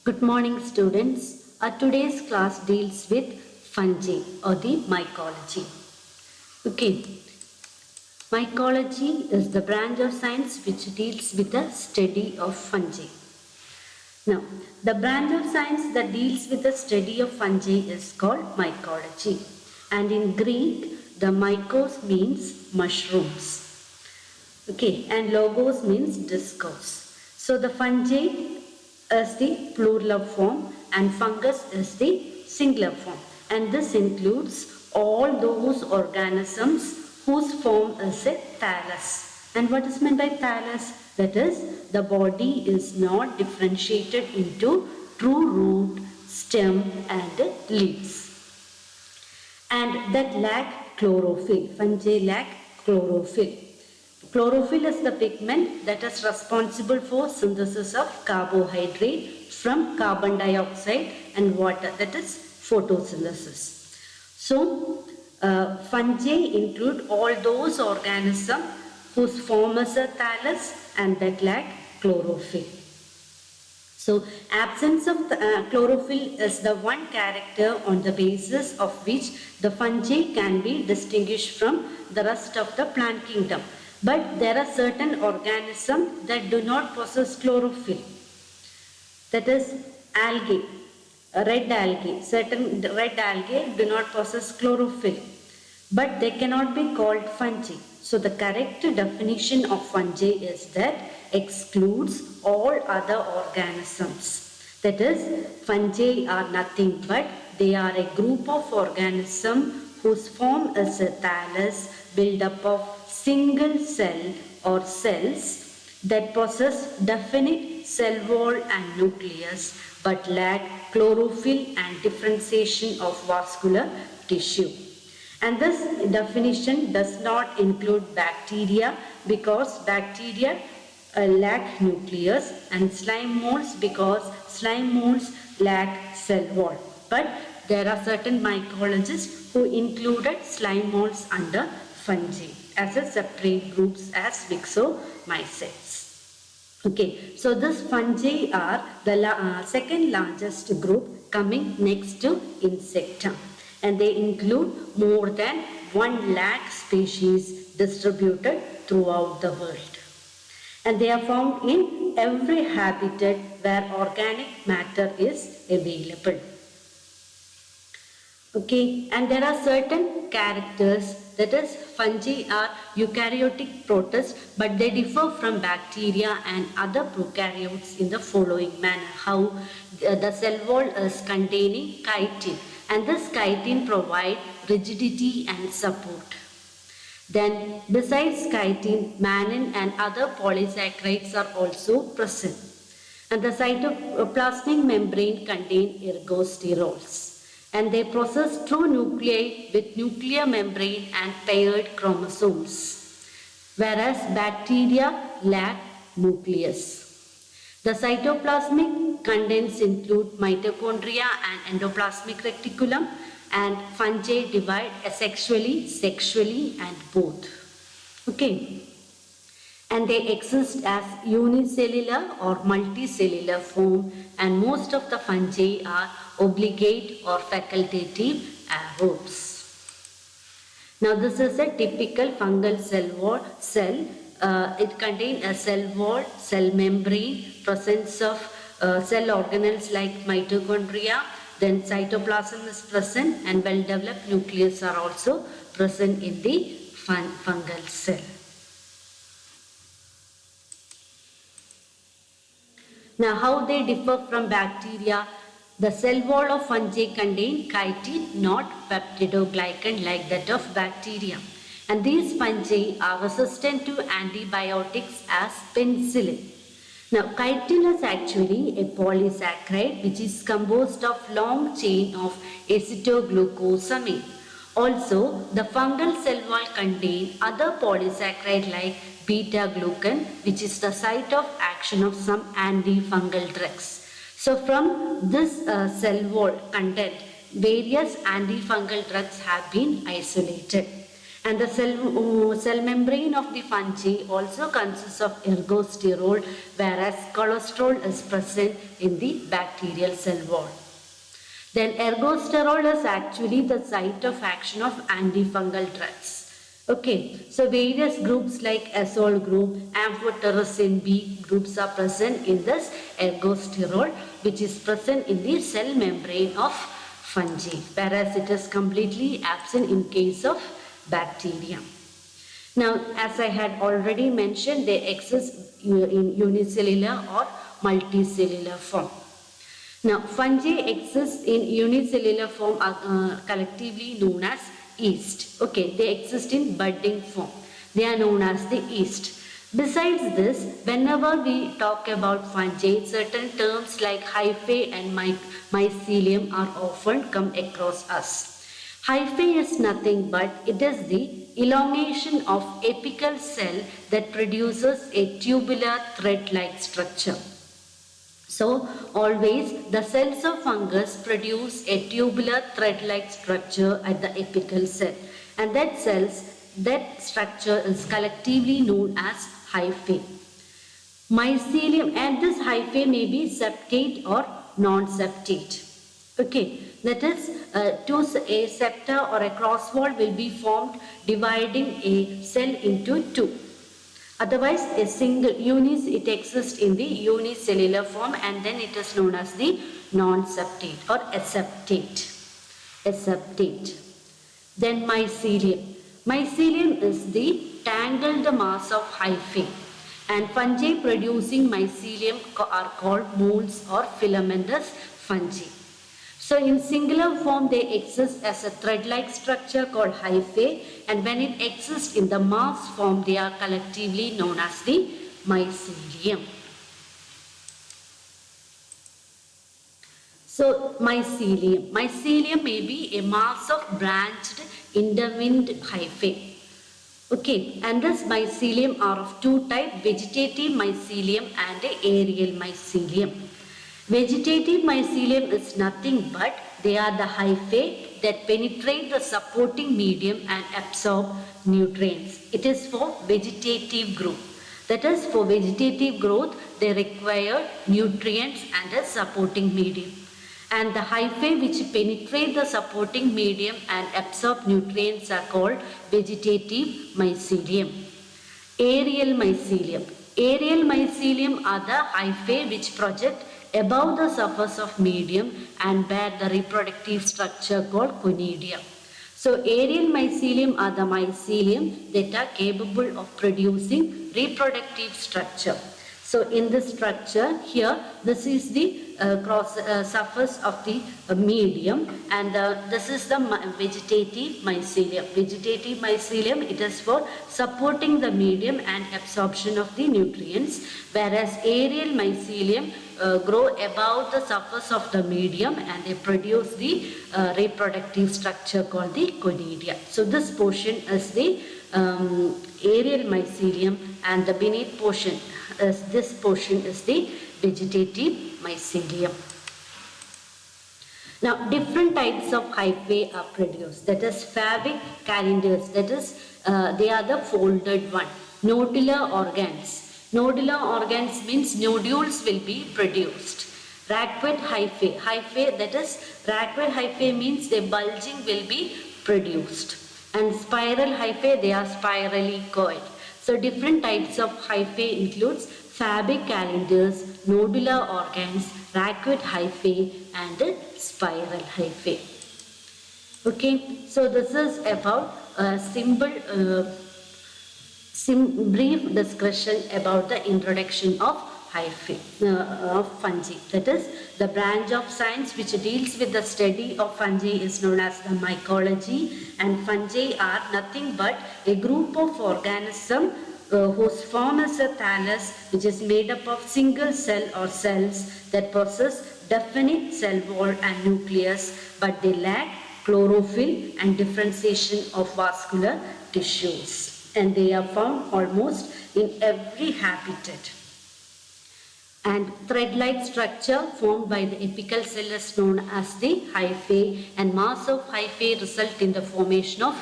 Good morning, students. Today's class deals with fungi or the mycology. Okay, mycology is the branch of science which deals with the study of fungi. Now, the branch of science that deals with the study of fungi is called mycology. And in Greek, the mycos means mushrooms. Okay, and logos means discourse. So the fungi is the plural form and fungus is the singular form. And this includes all those organisms whose form is a thallus. And what is meant by thallus? That is, the body is not differentiated into true root, stem and leaves. And that lack chlorophyll. Fungi lack chlorophyll. Chlorophyll is the pigment that is responsible for synthesis of carbohydrate from carbon dioxide and water, that is photosynthesis. So, fungi include all those organisms whose form is a thallus and that lack chlorophyll. So, absence of chlorophyll is the one character on the basis of which the fungi can be distinguished from the rest of the plant kingdom. But there are certain organisms that do not possess chlorophyll. That is algae, red algae. Certain red algae do not possess chlorophyll. But they cannot be called fungi. So the correct definition of fungi is that excludes all other organisms. That is, fungi are nothing but they are a group of organisms whose form is a thallus built up of single cell or cells that possess definite cell wall and nucleus but lack chlorophyll and differentiation of vascular tissue. And this definition does not include bacteria because bacteria lack nucleus and slime molds because slime molds lack cell wall. But there are certain mycologists who included slime molds under fungi as a separate groups as Myxomycetes. Okay, so this fungi are the second largest group coming next to insecta, and they include more than 1 lakh species distributed throughout the world. And they are found in every habitat where organic matter is available. Okay, and there are certain characters, that is, fungi are eukaryotic protists, but they differ from bacteria and other prokaryotes in the following manner. How the cell wall is containing chitin, and this chitin provides rigidity and support. Then, besides chitin, mannan and other polysaccharides are also present. And the cytoplasmic membrane contains ergosterols. And they possess true nuclei with nuclear membrane and paired chromosomes, whereas bacteria lack nucleus. The cytoplasmic contents include mitochondria and endoplasmic reticulum, and fungi divide asexually, sexually and both. Okay. And they exist as unicellular or multicellular form, and most of the fungi are obligate or facultative aerobes. Now this is a typical fungal cell. It contains a cell wall, cell membrane, presence of cell organelles like mitochondria, then cytoplasm is present, and well-developed nucleus are also present in the fungal cell. Now, how they differ from bacteria? The cell wall of fungi contain chitin, not peptidoglycan like that of bacteria. And these fungi are resistant to antibiotics as penicillin. Now, chitin is actually a polysaccharide which is composed of long chain of acetoglucosamine. Also, the fungal cell wall contain other polysaccharide like beta-glucan, which is the site of action of some antifungal drugs. So from this cell wall content, various antifungal drugs have been isolated. And the cell membrane of the fungi also consists of ergosterol, whereas cholesterol is present in the bacterial cell wall. Then ergosterol is actually the site of action of antifungal drugs. Okay, so various groups like azole group, amphotericin B groups are present in this ergosterol, which is present in the cell membrane of fungi, whereas it is completely absent in case of bacteria. Now, as I had already mentioned, they exist in unicellular or multicellular form. Now, fungi exist in unicellular form, collectively known as yeast. Okay, they exist in budding form. They are known as the yeast. Besides this, whenever we talk about fungi, certain terms like hyphae and mycelium are often come across us. Hyphae is nothing but it is the elongation of apical cell that produces a tubular thread-like structure. So, always the cells of fungus produce a tubular thread-like structure at the apical cell, and that structure is collectively known as hyphae. Mycelium, and this hyphae may be septate or non-septate. Okay, that is a septa or a cross wall will be formed dividing a cell into two. Otherwise, a single it exists in the unicellular form, and then it is known as the non-septate or aseptate. Aseptate. Then mycelium. Mycelium is the tangled mass of hyphae, and fungi producing mycelium are called molds or filamentous fungi. So in singular form they exist as a thread-like structure called hyphae, and when it exists in the mass form they are collectively known as the mycelium. So mycelium. Mycelium may be a mass of branched intertwined hyphae. Okay, and this mycelium are of two types, vegetative mycelium and aerial mycelium. Vegetative mycelium is nothing but they are the hyphae that penetrate the supporting medium and absorb nutrients. It is for vegetative growth. That is, for vegetative growth they require nutrients and a supporting medium. And the hyphae which penetrate the supporting medium and absorb nutrients are called vegetative mycelium. Aerial mycelium. Aerial mycelium are the hyphae which project above the surface of medium and bear the reproductive structure called conidia. So aerial mycelium are the mycelium that are capable of producing reproductive structure. So in this structure here, this is the surface of the medium, and this is the vegetative mycelium. Vegetative mycelium, it is for supporting the medium and absorption of the nutrients, whereas aerial mycelium grow above the surface of the medium and they produce the reproductive structure called the conidia. So this portion is the aerial mycelium, and the beneath portion is this portion is the vegetative mycelium. Now different types of hyphae are produced, that is fabric calendars, that is they are the folded one. Nodular organs. Nodular organs means nodules will be produced. Racquet hyphae. Hyphae, that is racquet hyphae means the bulging will be produced. And spiral hyphae, they are spirally coiled. So different types of hyphae includes fabric calendars, nodular organs, racquet hyphae and spiral hyphae. Okay, so this is about a brief discussion about the introduction of hyphae, of fungi. That is, the branch of science which deals with the study of fungi is known as the mycology, and fungi are nothing but a group of organisms whose form is a thallus, which is made up of single cell or cells that possess definite cell wall and nucleus, but they lack chlorophyll and differentiation of vascular tissues, and they are found almost in every habitat. And thread-like structure formed by the apical cell is known as the hyphae, and mass of hyphae result in the formation of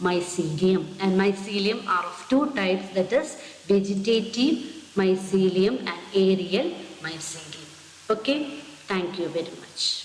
mycelium. And mycelium are of two types, that is vegetative mycelium and aerial mycelium. Okay, thank you very much.